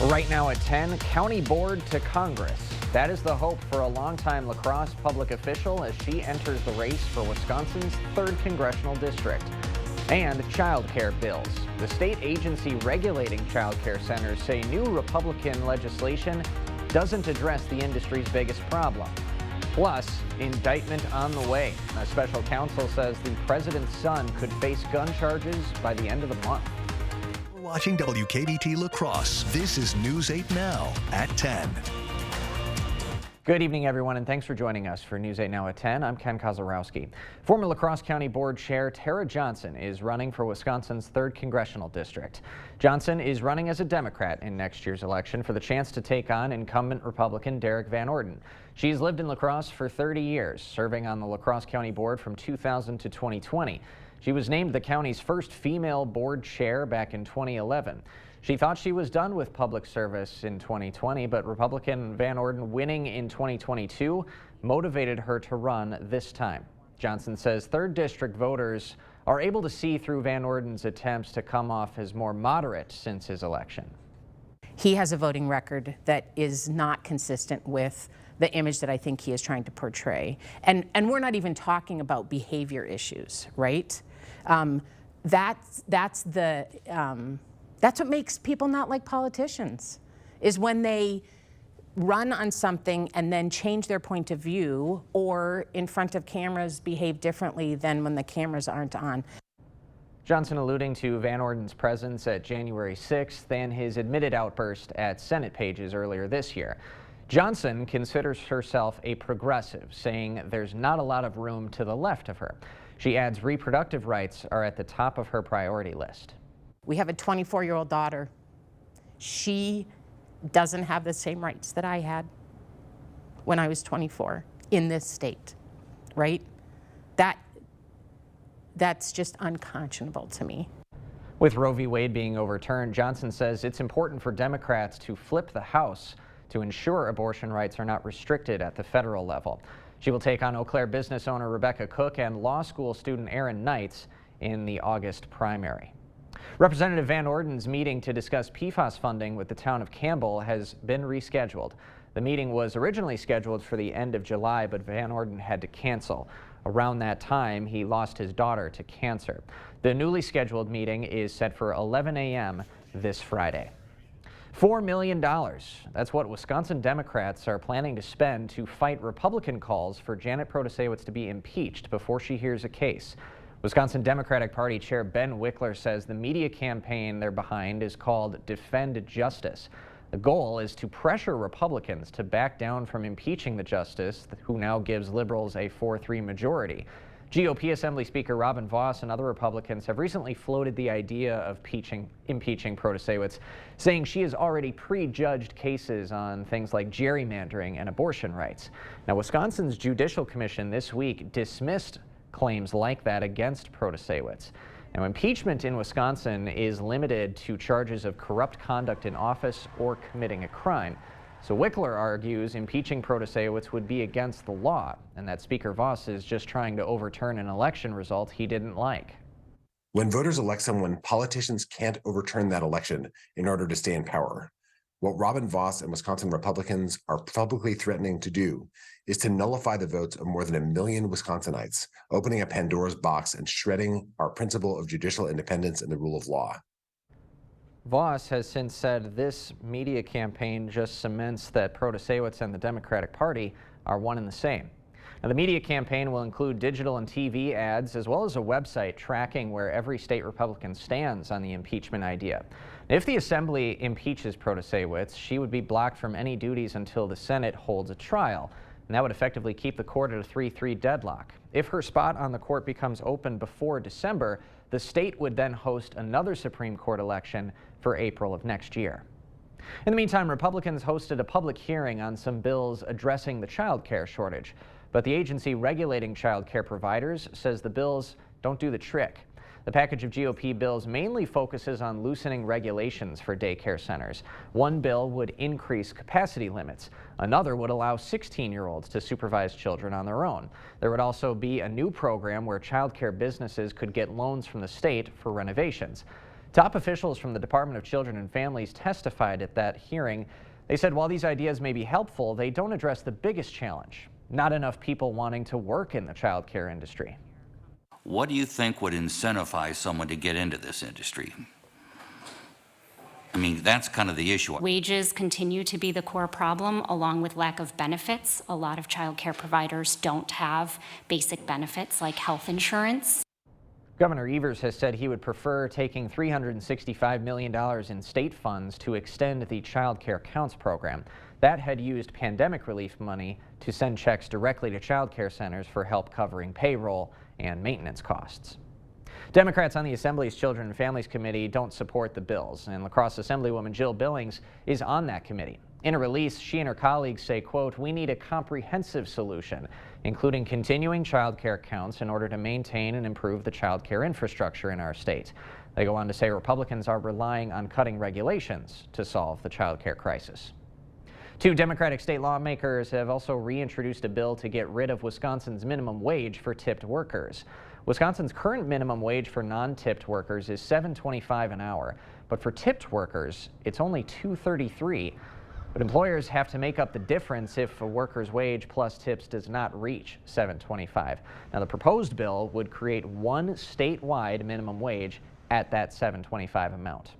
Right now at 10, County Board to Congress. That is the hope for a longtime La Crosse public official as she enters the race for Wisconsin's 3rd Congressional District. And child care bills. The state agency regulating child care centers say new Republican legislation doesn't address the industry's biggest problem. Plus, indictment on the way. A special counsel says the president's son could face gun charges by the end of the month. Watching WKBT La Crosse. This is News 8 Now at 10. Good evening, everyone, and thanks for joining us for News 8 Now at 10. I'm Ken Kozorowski. Former La Crosse County Board Chair Tara Johnson is running for Wisconsin's 3rd Congressional District. Johnson is running as a Democrat in next year's election for the chance to take on incumbent Republican Derek Van Orden. She's lived in La Crosse for 30 years, serving on the La Crosse County Board from 2000 to 2020. She was named the county's first female board chair back in 2011. She thought she was done with public service in 2020, but Republican Van Orden winning in 2022 motivated her to run this time. Johnson says 3rd District voters are able to see through Van Orden's attempts to come off as more moderate since his election. He has a voting record that is not consistent with the image that I think he is trying to portray. And we're not even talking about behavior issues, right? That's what makes people not like politicians, is when they run on something and then change their point of view, or in front of cameras behave differently than when the cameras aren't on. Johnson alluding to Van Orden's presence at January 6th and his admitted outburst at Senate pages earlier this year. Johnson considers herself a progressive, saying there's not a lot of room to the left of her. She adds reproductive rights are at the top of her priority list. We have a 24-year-old daughter. She doesn't have the same rights that I had when I was 24 in this state, right? That's just unconscionable to me. With Roe v. Wade being overturned, Johnson says it's important for Democrats to flip the House to ensure abortion rights are not restricted at the federal level. She will take on Eau Claire business owner Rebecca Cook and law school student Aaron Knights in the August primary. Representative Van Orden's meeting to discuss PFAS funding with the town of Campbell has been rescheduled. The meeting was originally scheduled for the end of July, but Van Orden had to cancel. Around that time, he lost his daughter to cancer. The newly scheduled meeting is set for 11 a.m. this Friday. $4 million. That's what Wisconsin Democrats are planning to spend to fight Republican calls for Janet Protasiewicz to be impeached before she hears a case. Wisconsin Democratic Party Chair Ben Wickler says the media campaign they're behind is called Defend Justice. The goal is to pressure Republicans to back down from impeaching the justice, who now gives liberals a 4-3 majority. GOP Assembly Speaker Robin Vos and other Republicans have recently floated the idea of impeaching Protasiewicz, saying she has already prejudged cases on things like gerrymandering and abortion rights. Now, Wisconsin's Judicial Commission this week dismissed claims like that against Protasiewicz. Now, impeachment in Wisconsin is limited to charges of corrupt conduct in office or committing a crime. So Wickler argues impeaching Protasiewicz would be against the law, and that Speaker Vos is just trying to overturn an election result he didn't like. When voters elect someone, politicians can't overturn that election in order to stay in power. What Robin Vos and Wisconsin Republicans are publicly threatening to do is to nullify the votes of more than 1 million Wisconsinites, opening a Pandora's box and shredding our principle of judicial independence and the rule of law. Vos has since said this media campaign just cements that Protasiewicz and the Democratic Party are one and the same. Now, the media campaign will include digital and TV ads, as well as a website tracking where every state Republican stands on the impeachment idea. If the Assembly impeaches Protasiewicz, she would be blocked from any duties until the Senate holds a trial, and that would effectively keep the court at a 3-3 deadlock. If her spot on the court becomes open before December, the state would then host another Supreme Court election for April of next year. In the meantime, Republicans hosted a public hearing on some bills addressing the child care shortage, but the agency regulating child care providers says the bills don't do the trick. The package of GOP bills mainly focuses on loosening regulations for daycare centers. One bill would increase capacity limits. Another would allow 16-year-olds to supervise children on their own. There would also be a new program where child care businesses could get loans from the state for renovations. Top officials from the Department of Children and Families testified at that hearing. They said while these ideas may be helpful, they don't address the biggest challenge: not enough people wanting to work in the child care industry. What do you think would incentivize someone to get into this industry? I mean, that's kind of the issue. Wages continue to be the core problem, along with lack of benefits. A lot of child care providers don't have basic benefits like health insurance. Governor Evers has said he would prefer taking $365 million in state funds to extend the Child Care Counts program. That had used pandemic relief money to send checks directly to child care centers for help covering payroll and maintenance costs. Democrats on the Assembly's Children and Families Committee don't support the bills, and La Crosse Assemblywoman Jill Billings is on that committee. In a release, she and her colleagues say, quote, "We need a comprehensive solution, including continuing child care counts in order to maintain and improve the child care infrastructure in our state." They go on to say Republicans are relying on cutting regulations to solve the child care crisis. Two Democratic state lawmakers have also reintroduced a bill to get rid of Wisconsin's minimum wage for tipped workers. Wisconsin's current minimum wage for non-tipped workers is $7.25 an hour, but for tipped workers, it's only $2.33. But employers have to make up the difference if a worker's wage plus tips does not reach $7.25. Now, the proposed bill would create one statewide minimum wage at that $7.25 amount.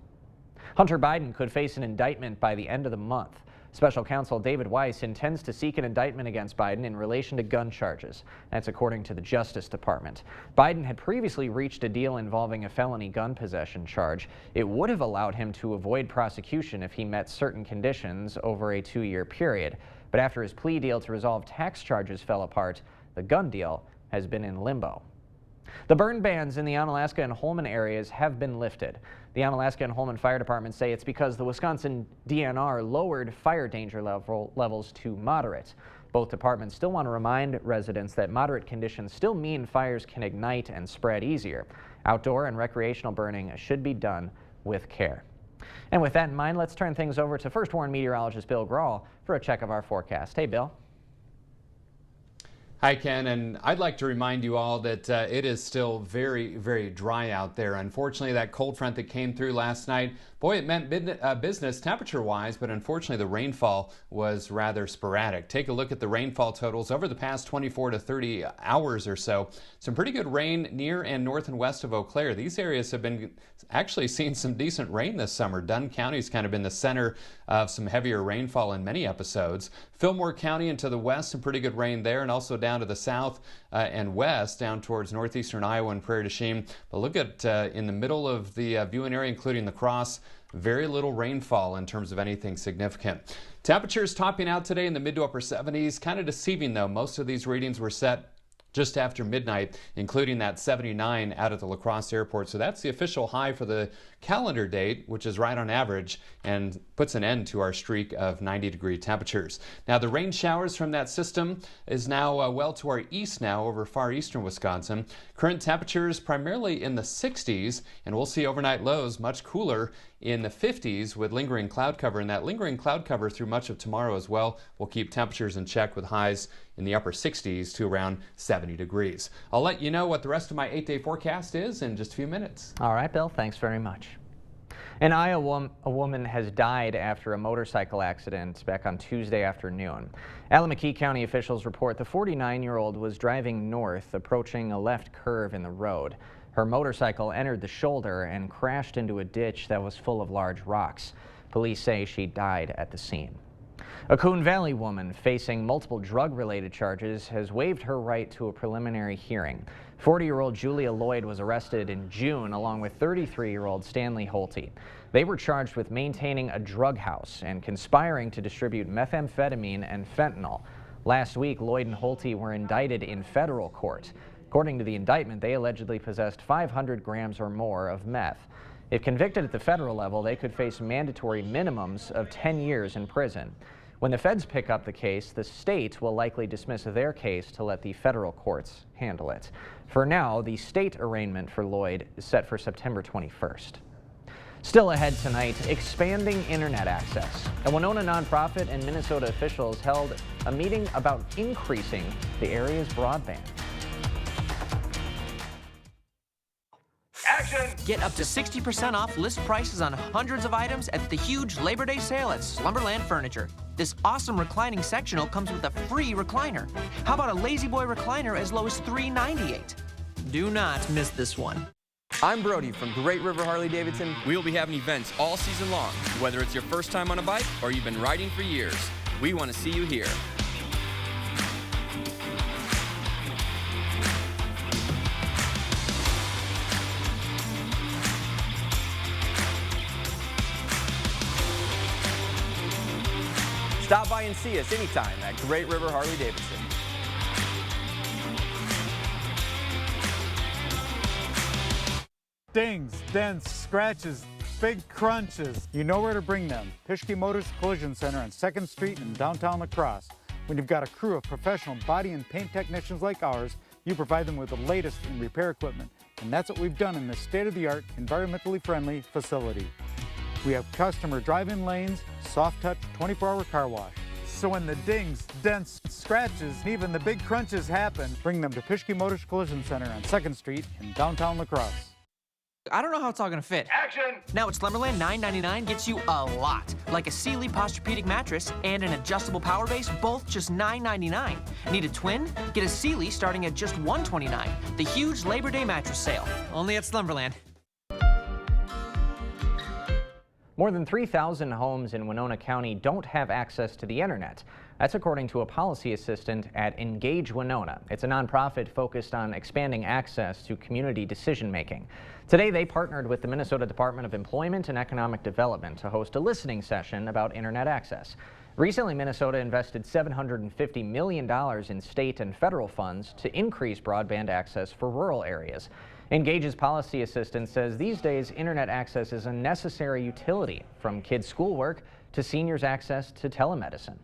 Hunter Biden could face an indictment by the end of the month. Special counsel David Weiss intends to seek an indictment against Biden in relation to gun charges. That's according to the Justice Department. Biden had previously reached a deal involving a felony gun possession charge. It would have allowed him to avoid prosecution if he met certain conditions over a 2-year period. But after his plea deal to resolve tax charges fell apart, the gun deal has been in limbo. The burn bans in the Onalaska and Holmen areas have been lifted. The Onalaska and Holmen Fire Departments say it's because the Wisconsin DNR lowered fire danger levels to moderate. Both departments still want to remind residents that moderate conditions still mean fires can ignite and spread easier. Outdoor and recreational burning should be done with care. And with that in mind, let's turn things over to First Warn meteorologist Bill Grahl for a check of our forecast. Hey, Bill. Hi, Ken, and I'd like to remind you all that it is still very, very dry out there. Unfortunately, that cold front that came through last night, boy, it meant business temperature-wise, but unfortunately the rainfall was rather sporadic. Take a look at the rainfall totals over the past 24 to 30 hours or so. Some pretty good rain near and north and west of Eau Claire. These areas have been actually seeing some decent rain this summer. Dunn County's kind of been the center of some heavier rainfall in many episodes. Fillmore County and to the west, some pretty good rain there, and also down to the south and west, down towards northeastern Iowa and Prairie du Chien. But look at in the middle of the viewing area, including La Crosse, very little rainfall in terms of anything significant. Temperatures topping out today in the mid to upper 70s. Kind of deceiving though, most of these readings were set just after midnight, including that 79 out at the La Crosse airport. So that's the official high for the calendar date, which is right on average and puts an end to our streak of 90-degree temperatures. Now, the rain showers from that system is now well to our east now over far eastern Wisconsin. Current temperatures primarily in the 60s, and we'll see overnight lows much cooler in the 50s with lingering cloud cover, and that lingering cloud cover through much of tomorrow as well will keep temperatures in check with highs in the upper 60s to around 70 degrees. I'll let you know what the rest of my 8-day forecast is in just a few minutes. All right, Bill, thanks very much. In Iowa, a woman has died after a motorcycle accident back on Tuesday afternoon. Allamakee County officials report the 49-year-old was driving north, approaching a left curve in the road. Her motorcycle entered the shoulder and crashed into a ditch that was full of large rocks. Police say she died at the scene. A Coon Valley woman facing multiple drug-related charges has waived her right to a preliminary hearing. 40-year-old Julia Lloyd was arrested in June along with 33-year-old Stanley Holte. They were charged with maintaining a drug house and conspiring to distribute methamphetamine and fentanyl. Last week, Lloyd and Holte were indicted in federal court. According to the indictment, they allegedly possessed 500 grams or more of meth. If convicted at the federal level, they could face mandatory minimums of 10 years in prison. When the feds pick up the case, the state will likely dismiss their case to let the federal courts handle it. For now, the state arraignment for Lloyd is set for September 21st. Still ahead tonight, expanding internet access. A Winona nonprofit and Minnesota officials held a meeting about increasing the area's broadband. Action! Get up to 60% off list prices on hundreds of items at the huge Labor Day sale at Slumberland Furniture. This awesome reclining sectional comes with a free recliner. How about a Lazy Boy recliner as low as $398? Do not miss this one. I'm Brody from Great River Harley-Davidson. We will be having events all season long. Whether it's your first time on a bike or you've been riding for years, we want to see you here. Stop by and see us anytime at Great River Harley-Davidson. Dings, dents, scratches, big crunches. You know where to bring them. Pischke Motors Collision Center on 2nd Street in downtown La Crosse. When you've got a crew of professional body and paint technicians like ours, you provide them with the latest in repair equipment. And that's what we've done in this state-of-the-art, environmentally friendly facility. We have customer drive-in lanes, soft touch 24-hour car wash. So when the dings, dents, scratches, and even the big crunches happen, bring them to Pischke Motors Collision Center on 2nd Street in downtown La Crosse. I don't know how it's all gonna fit. Action! Now at Slumberland, $9.99 gets you a lot. Like a Sealy Posturepedic mattress and an adjustable power base, both just $9.99. Need a twin? Get a Sealy starting at just $129. The huge Labor Day mattress sale. Only at Slumberland. More than 3,000 homes in Winona County don't have access to the internet. That's according to a policy assistant at Engage Winona. It's a nonprofit focused on expanding access to community decision-making. Today, they partnered with the Minnesota Department of Employment and Economic Development to host a listening session about internet access. Recently, Minnesota invested $750 million in state and federal funds to increase broadband access for rural areas. Engage's policy assistant says these days internet access is a necessary utility, from kids' schoolwork to seniors' access to telemedicine.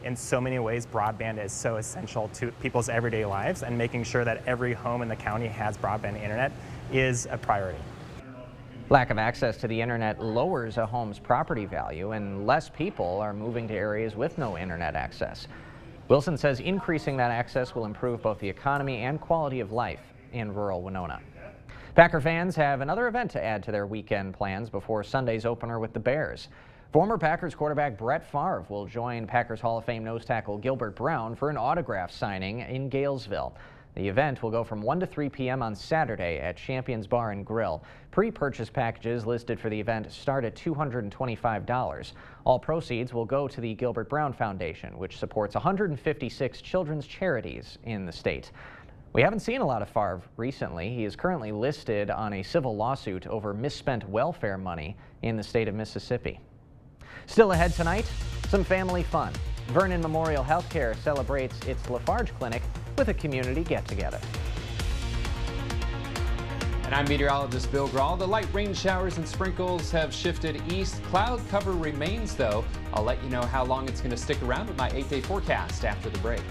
In so many ways, broadband is so essential to people's everyday lives, and making sure that every home in the county has broadband internet is a priority. Lack of access to the internet lowers a home's property value, and less people are moving to areas with no internet access. Wilson says increasing that access will improve both the economy and quality of life in rural Winona. Packer fans have another event to add to their weekend plans before Sunday's opener with the Bears. Former Packers quarterback Brett Favre will join Packers Hall of Fame nose tackle Gilbert Brown for an autograph signing in Galesville. The event will go from 1 to 3 p.m. on Saturday at Champions Bar and Grill. Pre-purchase packages listed for the event start at $225. All proceeds will go to the Gilbert Brown Foundation, which supports 156 children's charities in the state. We haven't seen a lot of Favre recently. He is currently listed on a civil lawsuit over misspent welfare money in the state of Mississippi. Still ahead tonight, some family fun. Vernon Memorial Healthcare celebrates its Lafarge Clinic with a community get-together. And I'm meteorologist Bill Grahl. The light rain showers and sprinkles have shifted east. Cloud cover remains, though. I'll let you know how long it's going to stick around with my 8-day forecast after the break.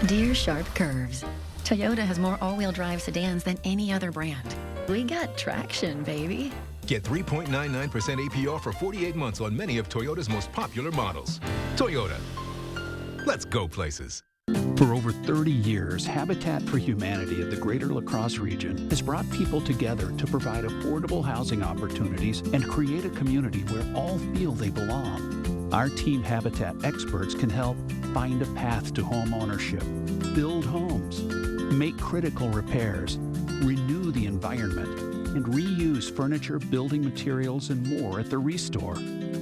Dear Sharp Curves, Toyota has more all-wheel drive sedans than any other brand. We got traction, baby. Get 3.99% APR for 48 months on many of Toyota's most popular models. Toyota. Let's go places. For over 30 years, Habitat for Humanity of the Greater La Crosse region has brought people together to provide affordable housing opportunities and create a community where all feel they belong. Our Team Habitat experts can help find a path to home ownership, build homes, make critical repairs, renew the environment, and reuse furniture, building materials, and more at the Restore.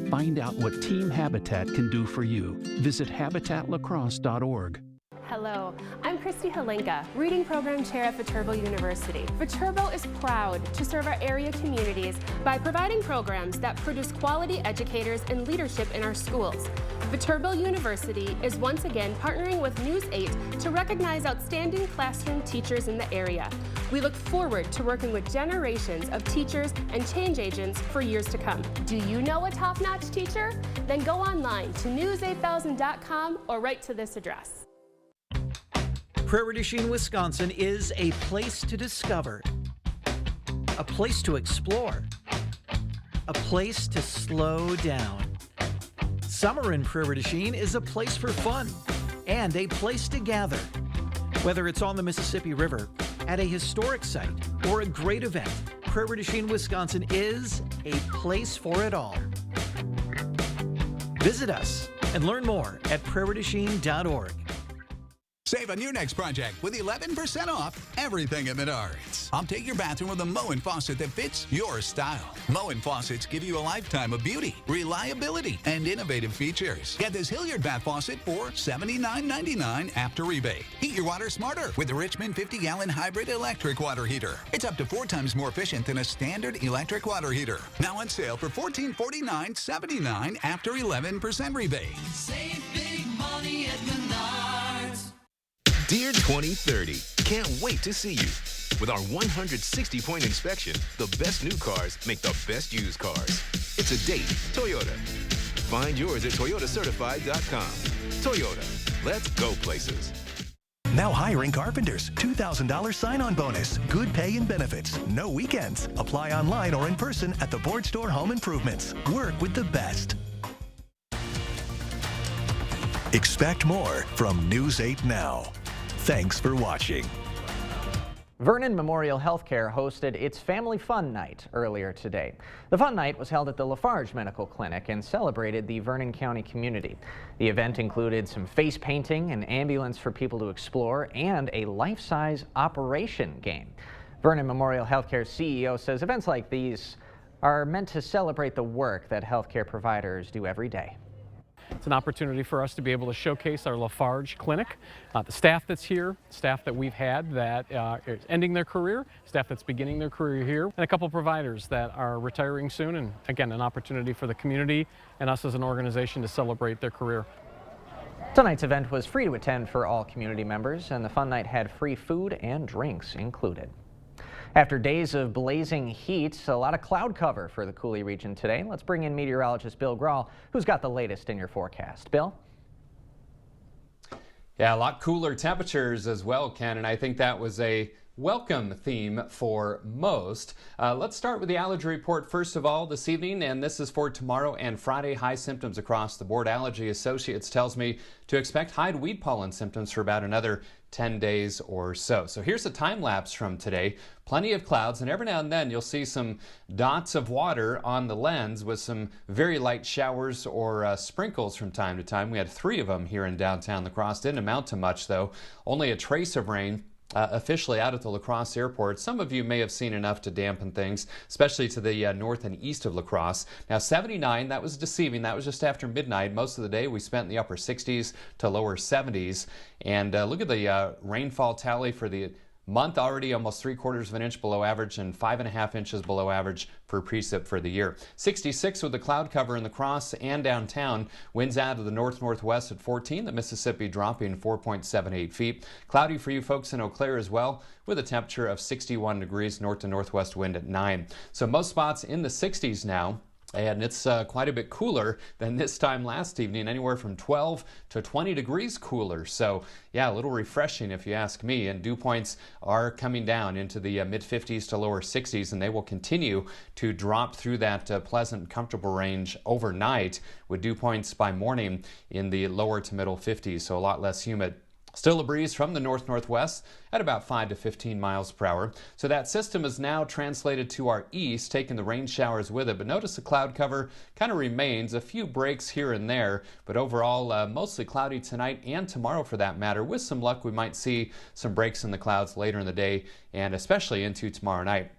Find out what Team Habitat can do for you. Visit habitatlacrosse.org. Hello, I'm Christy Halenka, Reading Program Chair at Viterbo University. Viterbo is proud to serve our area communities by providing programs that produce quality educators and leadership in our schools. Viterbo University is once again partnering with News 8 to recognize outstanding classroom teachers in the area. We look forward to working with generations of teachers and change agents for years to come. Do you know a top-notch teacher? Then go online to news8000.com or write to this address. Prairie du Chien, Wisconsin is a place to discover, a place to explore, a place to slow down. Summer in Prairie du Chien is a place for fun and a place to gather. Whether it's on the Mississippi River at a historic site, or a great event, Prairie du Chien, Wisconsin is a place for it all. Visit us and learn more at prairieduchien.org. Save on your next project with 11% off everything at Menards. Update your bathroom with a Moen faucet that fits your style. Moen faucets give you a lifetime of beauty, reliability, and innovative features. Get this Hilliard bath faucet for $79.99 after rebate. Heat your water smarter with the Richmond 50-gallon hybrid electric water heater. It's up to 4 times more efficient than a standard electric water heater. Now on sale for $1449.79 after 11% rebate. Save big money at Menards. Dear 2030, can't wait to see you. With our 160-point inspection, the best new cars make the best used cars. It's a date, Toyota. Find yours at toyotacertified.com. Toyota, let's go places. Now hiring carpenters. $2,000 sign-on bonus. Good pay and benefits. No weekends. Apply online or in person at the Board Store Home Improvements. Work with the best. Expect more from News 8 Now. Thanks for watching. Vernon Memorial Healthcare hosted its Family Fun Night earlier today. The Fun Night was held at the Lafarge Medical Clinic and celebrated the Vernon County community. The event included some face painting, an ambulance for people to explore, and a life-size operation game. Vernon Memorial Healthcare's CEO says events like these are meant to celebrate the work that healthcare providers do every day. It's an opportunity for us to be able to showcase our Lafarge Clinic, the staff that's here, staff that we've had that is ending their career, staff that's beginning their career here, and a couple providers that are retiring soon, and again, an opportunity for the community and us as an organization to celebrate their career. Tonight's event was free to attend for all community members, and the Fun Night had free food and drinks included. After days of blazing heat, a lot of cloud cover for the Coulee region today. Let's bring in meteorologist Bill Grahl, who's got the latest in your forecast. Bill? Yeah, a lot cooler temperatures as well, Ken, and I think that was a welcome theme for most. Let's start with the allergy report first of all this evening, and this is for tomorrow and Friday. High symptoms across the board. Allergy Associates tells me to expect high weed pollen symptoms for about another 10 days or so. So here's a time lapse from today. Plenty of clouds, and every now and then you'll see some dots of water on the lens with some very light showers or sprinkles from time to time. We had 3 of them here in downtown La Crosse. Didn't amount to much though. Only a trace of rain. Officially out at the La Crosse airport. Some of you may have seen enough to dampen things, especially to the north and east of La Crosse. Now 79, that was deceiving. That was just after midnight. Most of the day we spent in the upper 60s to lower 70s. And look at the rainfall tally for the month, already almost 3/4 of an inch below average and 5.5 inches below average for precip for the year. 66 with the cloud cover in La Crosse and downtown. Winds out of the north-northwest at 14. The Mississippi dropping 4.78 feet. Cloudy for you folks in Eau Claire as well, with a temperature of 61 degrees, north to northwest wind at 9. So most spots in the 60s now. And it's quite a bit cooler than this time last evening, anywhere from 12 to 20 degrees cooler. So yeah, a little refreshing if you ask me. And dew points are coming down into the mid-50s to lower 60s, and they will continue to drop through that pleasant, comfortable range overnight, with dew points by morning in the lower to middle 50s, so a lot less humid. Still a breeze from the north-northwest at about 5 to 15 miles per hour. So that system is now translated to our east, taking the rain showers with it. But notice the cloud cover kind of remains. A few breaks here and there, but overall mostly cloudy tonight and tomorrow for that matter. With some luck, we might see some breaks in the clouds later in the day and especially into tomorrow night.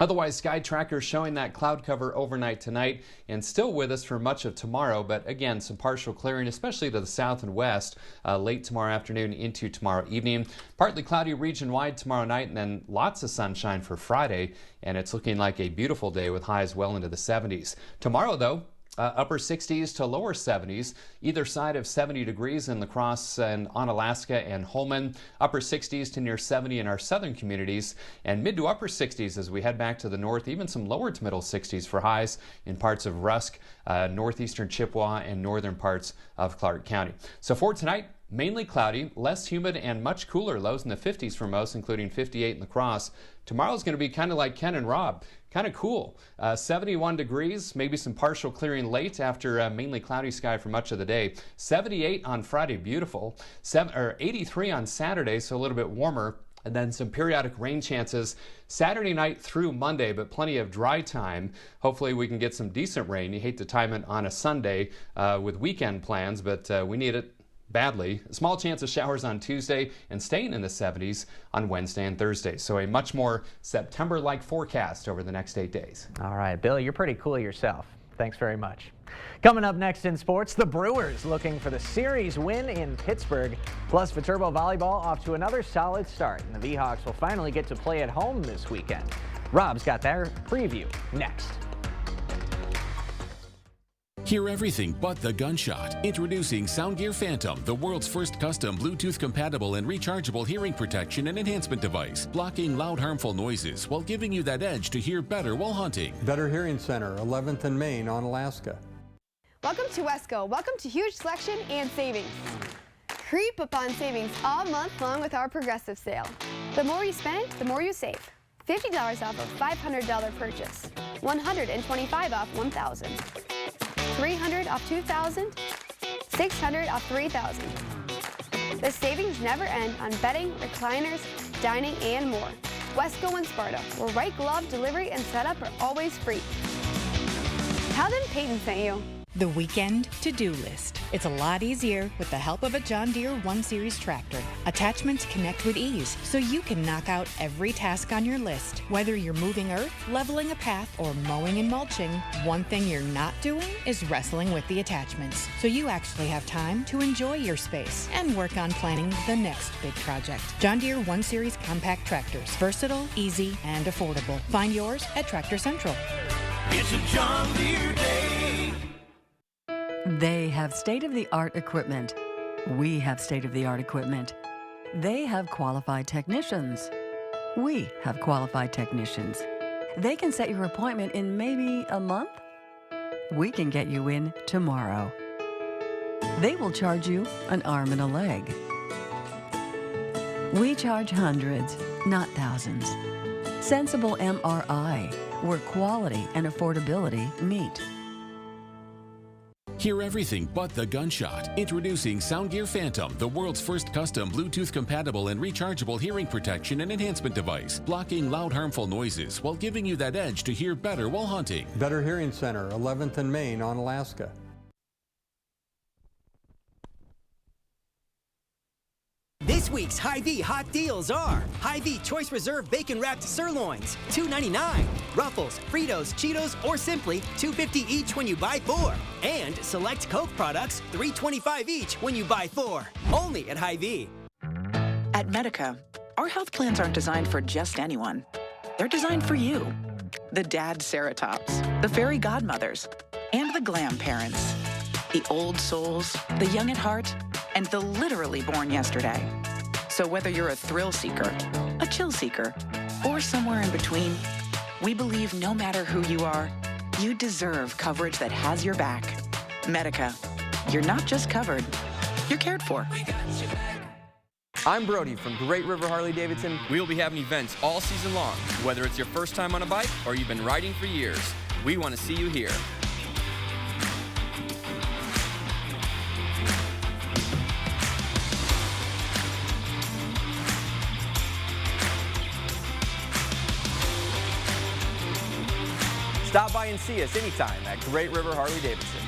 Otherwise, Sky Tracker showing that cloud cover overnight tonight and still with us for much of tomorrow, but again, some partial clearing, especially to the south and west, late tomorrow afternoon into tomorrow evening. Partly cloudy region-wide tomorrow night, and then lots of sunshine for Friday, and it's looking like a beautiful day with highs well into the 70s. Tomorrow, though, upper 60s to lower 70s, either side of 70 degrees in La Crosse and Onalaska and Holmen, upper 60s to near 70 in our southern communities, and mid to upper 60s as we head back to the north, even some lower to middle 60s for highs in parts of Rusk, northeastern Chippewa, and northern parts of Clark County. So for tonight, mainly cloudy, less humid, and much cooler. Lows in the 50s for most, including 58 in La Crosse. Tomorrow's going to be kind of like Ken and Rob. Kind of cool. 71 degrees, maybe some partial clearing late after mainly cloudy sky for much of the day. 78 on Friday, beautiful. 83 on Saturday, so a little bit warmer. And then some periodic rain chances Saturday night through Monday, but plenty of dry time. Hopefully we can get some decent rain. You hate to time it on a Sunday with weekend plans, but we need it badly. A small chance of showers on Tuesday and staying in the 70s on Wednesday and Thursday. So a much more September-like forecast over the next 8 days. All right, Bill, you're pretty cool yourself. Thanks very much. Coming up next in sports, the Brewers looking for the series win in Pittsburgh. Plus, Viterbo volleyball off to another solid start, and the V-Hawks will finally get to play at home this weekend. Rob's got their preview next. Hear everything but the gunshot. Introducing Soundgear Phantom, the world's first custom Bluetooth-compatible and rechargeable hearing protection and enhancement device, blocking loud, harmful noises while giving you that edge to hear better while hunting. Better Hearing Center, 11th and Main on Alaska. Welcome to Wesco. Welcome to huge selection and savings. Creep up on savings all month long with our Progressive sale. The more you spend, the more you save. $50 off a $500 purchase. $125 off $1,000. $300 off $2,000, $600 off $3,000. The savings never end on bedding, recliners, dining, and more. Wesco and Sparta, where white glove delivery and setup are always free. Tell them Peyton sent you. The weekend to-do list. It's a lot easier with the help of a John Deere 1 Series tractor. Attachments connect with ease, so you can knock out every task on your list. Whether you're moving earth, leveling a path, or mowing and mulching, one thing you're not doing is wrestling with the attachments. So you actually have time to enjoy your space and work on planning the next big project. John Deere 1 Series compact tractors. Versatile, easy, and affordable. Find yours at Tractor Central. It's a John Deere day. They have state-of-the-art equipment. We have state-of-the-art equipment. They have qualified technicians. We have qualified technicians. They can set your appointment in maybe a month. We can get you in tomorrow. They will charge you an arm and a leg. We charge hundreds, not thousands. Sensible MRI, where quality and affordability meet. Hear everything but the gunshot. Introducing Soundgear Phantom, the world's first custom Bluetooth-compatible and rechargeable hearing protection and enhancement device, blocking loud, harmful noises while giving you that edge to hear better while hunting. Better Hearing Center, 11th and Main on Alaska. This week's Hy-Vee hot deals are Hy-Vee Choice Reserve Bacon Wrapped Sirloins, $2.99. Ruffles, Fritos, Cheetos, or Simply, $2.50 each when you buy 4. And select Coke products, $3.25 each when you buy 4. Only at Hy-Vee. At Medica, our health plans aren't designed for just anyone. They're designed for you. The dad Ceratops, the fairy godmothers, and the glam parents. The old souls, the young at heart, and the literally born yesterday. So whether you're a thrill seeker, a chill seeker, or somewhere in between, we believe no matter who you are, you deserve coverage that has your back. Medica, you're not just covered, you're cared for. I'm Brody from Great River Harley-Davidson. We'll be having events all season long. Whether it's your first time on a bike or you've been riding for years, we want to see you here. Stop by and see us anytime at Great River Harley-Davidson.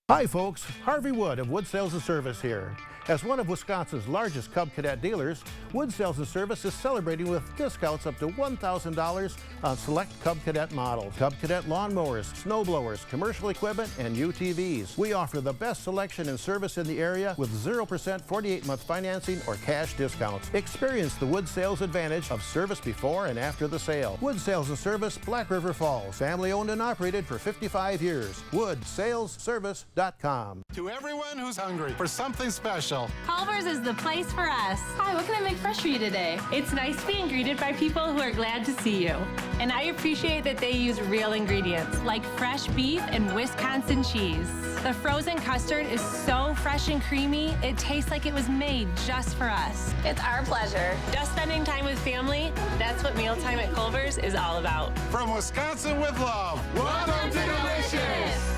Hi folks, Harvey Wood of Wood Sales and Service here. As one of Wisconsin's largest Cub Cadet dealers, Wood Sales and Service is celebrating with discounts up to $1,000 on select Cub Cadet models, Cub Cadet lawnmowers, snowblowers, commercial equipment, and UTVs. We offer the best selection and service in the area with 0% 48-month financing or cash discounts. Experience the Wood Sales advantage of service before and after the sale. Wood Sales and Service, Black River Falls. Family owned and operated for 55 years. WoodSalesService.com. To everyone who's hungry for something special, Culver's is the place for us. Hi, what can I make fresh for you today? It's nice being greeted by people who are glad to see you. And I appreciate that they use real ingredients, like fresh beef and Wisconsin cheese. The frozen custard is so fresh and creamy, it tastes like it was made just for us. It's our pleasure. Just spending time with family, that's what mealtime at Culver's is all about. From Wisconsin with love, welcome to Delicious!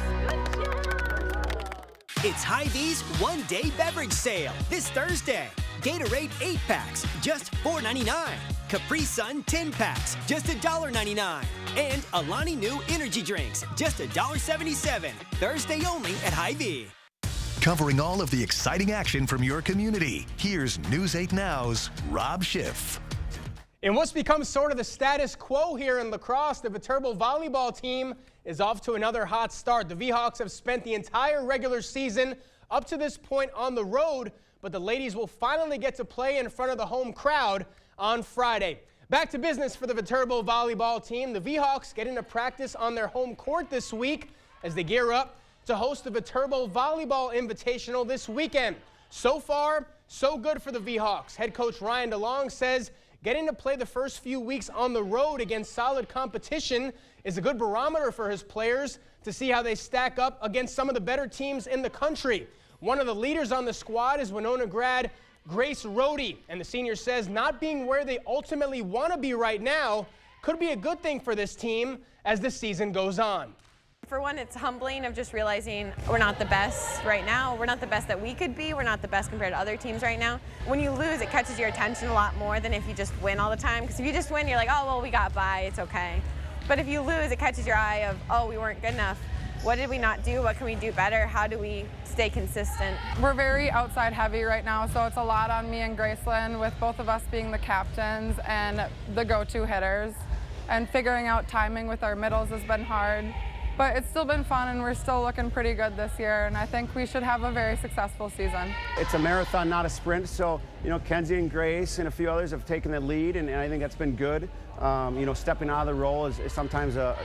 It's Hy-Vee's one-day beverage sale this Thursday. Gatorade 8-packs, just $4.99. Capri Sun 10-packs, just $1.99. And Alani Nu energy drinks, just $1.77. Thursday only at Hy-Vee. Covering all of the exciting action from your community, here's News 8 Now's Rob Schiff. In what's become sort of the status quo here in lacrosse, the Viterbo volleyball team is off to another hot start. The V-Hawks have spent the entire regular season up to this point on the road, but the ladies will finally get to play in front of the home crowd on Friday. Back to business for the Viterbo volleyball team. The V-Hawks get into practice on their home court this week as they gear up to host the Viterbo Volleyball Invitational this weekend. So far, so good for the V-Hawks. Head coach Ryan DeLong says getting to play the first few weeks on the road against solid competition is a good barometer for his players to see how they stack up against some of the better teams in the country. One of the leaders on the squad is Winona grad Grace Rohde, and the senior says not being where they ultimately want to be right now could be a good thing for this team as the season goes on. For one, it's humbling of just realizing we're not the best right now. We're not the best that we could be. We're not the best compared to other teams right now. When you lose, it catches your attention a lot more than if you just win all the time. Because if you just win, you're like, oh, well, we got by, it's okay. But if you lose, it catches your eye of, oh, we weren't good enough. What did we not do? What can we do better? How do we stay consistent? We're very outside heavy right now, so it's a lot on me and Gracelyn, with both of us being the captains and the go-to hitters. And figuring out timing with our middles has been hard. But it's still been fun, and we're still looking pretty good this year, and I think we should have a very successful season. It's a marathon, not a sprint, so, Kenzie and Grace and a few others have taken the lead, and I think that's been good. Stepping out of the role is sometimes, a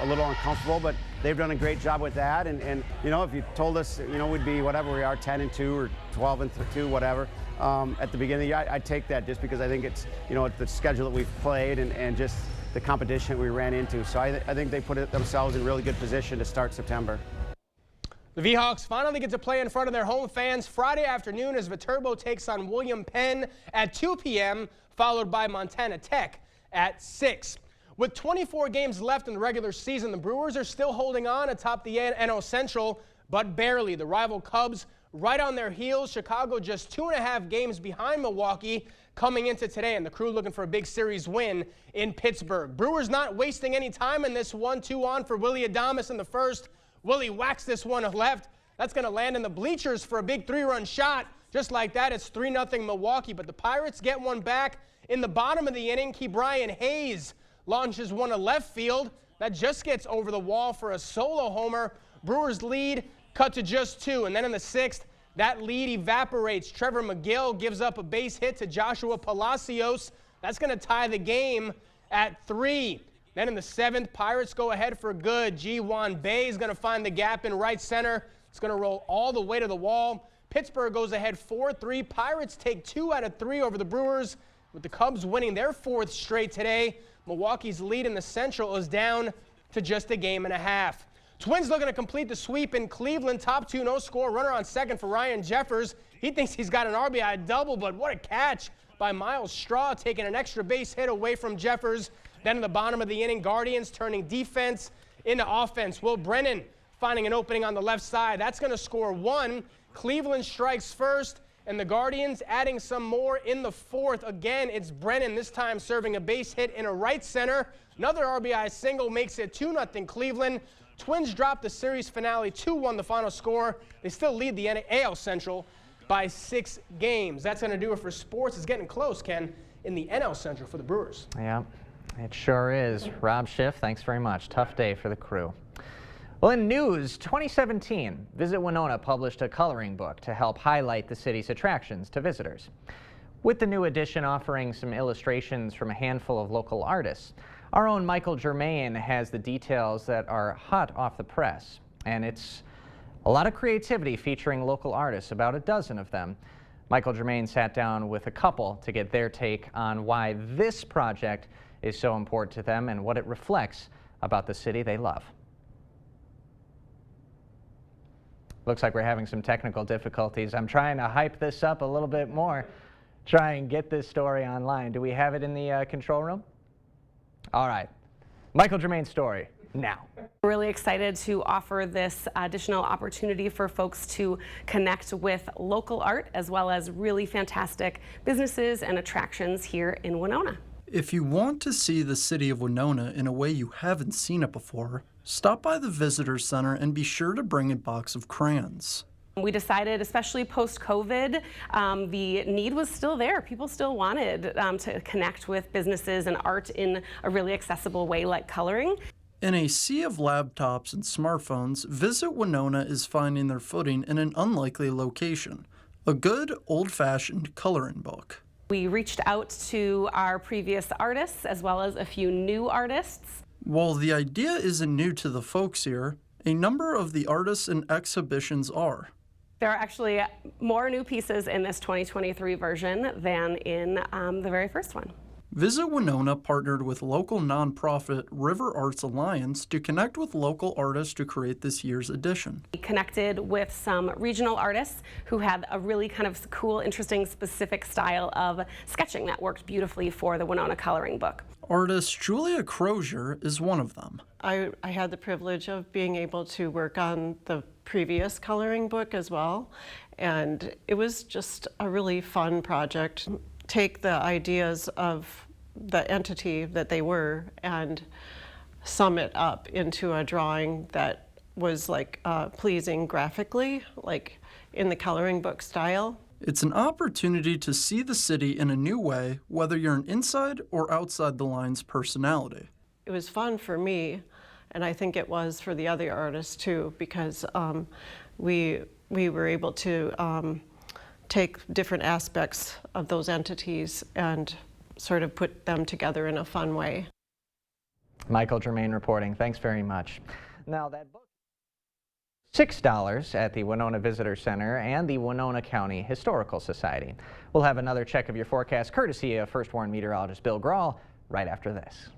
little uncomfortable, but they've done a great job with that, and if you told us, we'd be whatever we are, 10-2 or 12-2, whatever, at the beginning of the year, I'd take that just because I think it's, the schedule that we've played and just the competition we ran into. So I think they put themselves in really good position to start September. The V-Hawks finally get to play in front of their home fans Friday afternoon as Viterbo takes on William Penn at 2 p.m., followed by Montana Tech at 6. With 24 games left in the regular season, the Brewers are still holding on atop the NL Central, but barely. The rival Cubs right on their heels. Chicago just 2.5 games behind Milwaukee coming into today, and the Crew looking for a big series win in Pittsburgh. Brewers not wasting any time in this 1-2 on for Willy Adames in the first. Willie whacks this one left. That's going to land in the bleachers for a big 3-run shot. Just like that, it's 3-0 Milwaukee, but the Pirates get one back in the bottom of the inning. Ke'Bryan Hayes launches one to left field. That just gets over the wall for a solo homer. Brewers lead cut to just 2, and then in the 6th, that lead evaporates. Trevor McGill gives up a base hit to Joshua Palacios. That's going to tie the game at 3. Then in the 7th, Pirates go ahead for good. Ji-Hwan Bae is going to find the gap in right center. It's going to roll all the way to the wall. Pittsburgh goes ahead 4-3. Pirates take 2 out of 3 over the Brewers, with the Cubs winning their 4th straight today. Milwaukee's lead in the Central is down to just a game and a half. Twins looking to complete the sweep in Cleveland. Top 2, no score. Runner on second for Ryan Jeffers. He thinks he's got an RBI double, but what a catch by Miles Straw, taking an extra base hit away from Jeffers. Then in the bottom of the inning, Guardians turning defense into offense. Will Brennan finding an opening on the left side. That's going to score 1. Cleveland strikes first, and the Guardians adding some more in the 4th. Again, it's Brennan, this time serving a base hit in a right center. Another RBI single makes it 2-0 Cleveland. Twins drop the series finale 2-1 the final score. They still lead the AL Central by 6 games. That's going to do it for sports. It's getting close, Ken, in the NL Central for the Brewers. Yeah, it sure is. Rob Schiff, thanks very much. Tough day for the Crew. Well, in news, 2017, Visit Winona published a coloring book to help highlight the city's attractions to visitors. With the new edition offering some illustrations from a handful of local artists, our own Michael Germain has the details that are hot off the press, and it's a lot of creativity featuring local artists, about a dozen of them. Michael Germain sat down with a couple to get their take on why this project is so important to them and what it reflects about the city they love. Looks like we're having some technical difficulties. I'm trying to hype this up a little bit more, try and get this story online. Do we have it in the control room? All right. Michael Germain's story. now. We're really excited to offer this additional opportunity for folks to connect with local art as well as really fantastic businesses and attractions here in Winona. If you want to see the city of Winona in a way you haven't seen it before, stop by the Visitor Center and be sure to bring a box of crayons. We decided, especially post-COVID, the need was still there. People still wanted to connect with businesses and art in a really accessible way like coloring. In a sea of laptops and smartphones, Visit Winona is finding their footing in an unlikely location, a good old-fashioned coloring book. We reached out to our previous artists as well as a few new artists. While the idea isn't new to the folks here, a number of the artists and exhibitions are. There are actually more new pieces in this 2023 version than in the very first one. Visit Winona partnered with local nonprofit River Arts Alliance to connect with local artists to create this year's edition. We connected with some regional artists who had a really kind of cool, interesting, specific style of sketching that worked beautifully for the Winona coloring book. Artist Julia Crozier is one of them. I had the privilege of being able to work on the previous coloring book as well, and it was just a really fun project. Take the ideas of the entity that they were and sum it up into a drawing that was like pleasing graphically, like in the coloring book style. It's an opportunity to see the city in a new way, whether you're an inside or outside the lines personality. It was fun for me, and I think it was for the other artists too, because we were able to take different aspects of those entities and sort of put them together in a fun way. Michael Germain reporting. Thanks very much. Now that book, $6 at the Winona Visitor Center and the Winona County Historical Society. We'll have another check of your forecast courtesy of First Warn meteorologist Bill Grahl right after this.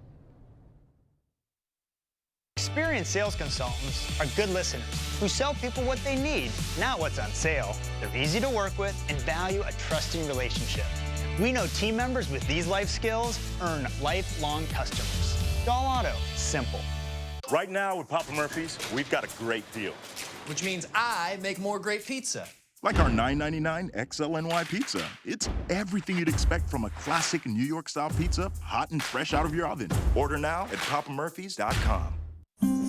Experienced sales consultants are good listeners who sell people what they need, not what's on sale. They're easy to work with and value a trusting relationship. We know team members with these life skills earn lifelong customers. Dahl Auto, simple. Right now with Papa Murphy's, we've got a great deal. Which means I make more great pizza. Like our $9.99 XLNY pizza. It's everything you'd expect from a classic New York-style pizza, hot and fresh out of your oven. Order now at papamurphys.com.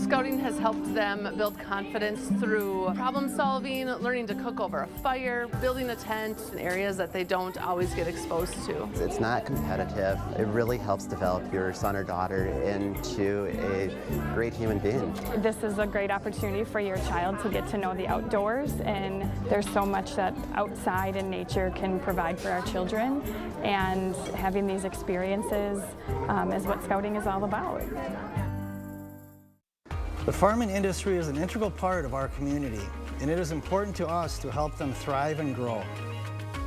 Scouting has helped them build confidence through problem solving, learning to cook over a fire, building a tent in areas that they don't always get exposed to. It's not competitive. It really helps develop your son or daughter into a great human being. This is a great opportunity for your child to get to know the outdoors, and there's so much that outside and nature can provide for our children, and having these experiences is what Scouting is all about. The farming industry is an integral part of our community, and it is important to us to help them thrive and grow.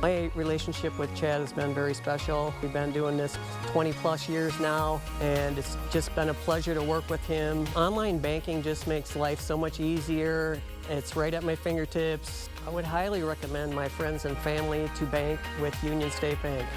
My relationship with Chad has been very special. We've been doing this 20+ years now, and it's just been a pleasure to work with him. Online banking just makes life so much easier. It's right at my fingertips. I would highly recommend my friends and family to bank with Union State Bank.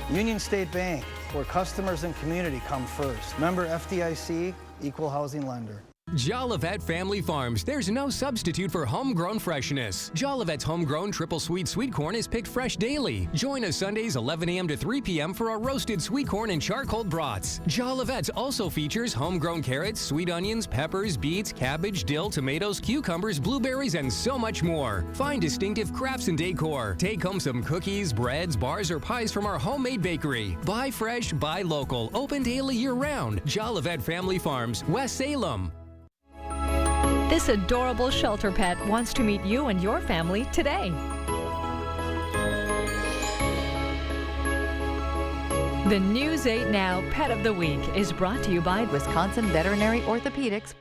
Union State Bank, where customers and community come first. Member FDIC, equal housing lender. Jolivet Family Farms. There's no substitute for homegrown freshness. Jolivet's homegrown triple sweet corn is picked fresh daily. Join us Sundays 11 a.m. to 3 p.m. for our roasted sweet corn and charcoal brats. Jolivet's also features homegrown carrots, sweet onions, peppers, beets, cabbage, dill, tomatoes, cucumbers, blueberries, and so much more. Find distinctive crafts and decor. Take home some cookies, breads, bars, or pies from our homemade bakery. Buy fresh, buy local. Open daily year-round. Jolivet Family Farms, West Salem. This adorable shelter pet wants to meet you and your family today. The News 8 Now Pet of the Week is brought to you by Wisconsin Veterinary Orthopedics.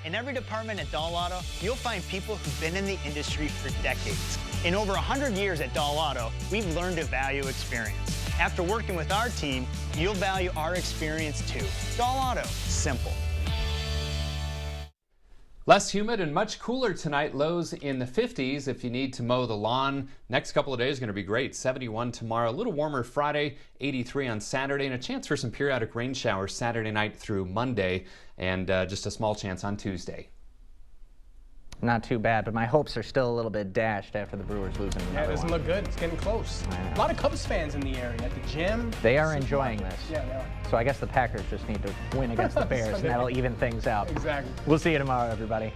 In every department at Dahl Auto, you'll find people who've been in the industry for decades. In over 100 years at Dahl Auto, we've learned to value experience. After working with our team, you'll value our experience too. Dahl Auto, simple. Less humid and much cooler tonight, lows in the 50s if you need to mow the lawn. Next couple of days are going to be great. 71 tomorrow, a little warmer Friday, 83 on Saturday, and a chance for some periodic rain showers Saturday night through Monday, and just a small chance on Tuesday. Not too bad, but my hopes are still a little bit dashed after the Brewers losing another Yeah, it doesn't one. look good. It's getting close. A lot of Cubs fans in the area at the gym. They are enjoying this. Yeah, they are. So I guess the Packers just need to win against the Bears, and that'll even things out. Exactly. We'll see you tomorrow, everybody.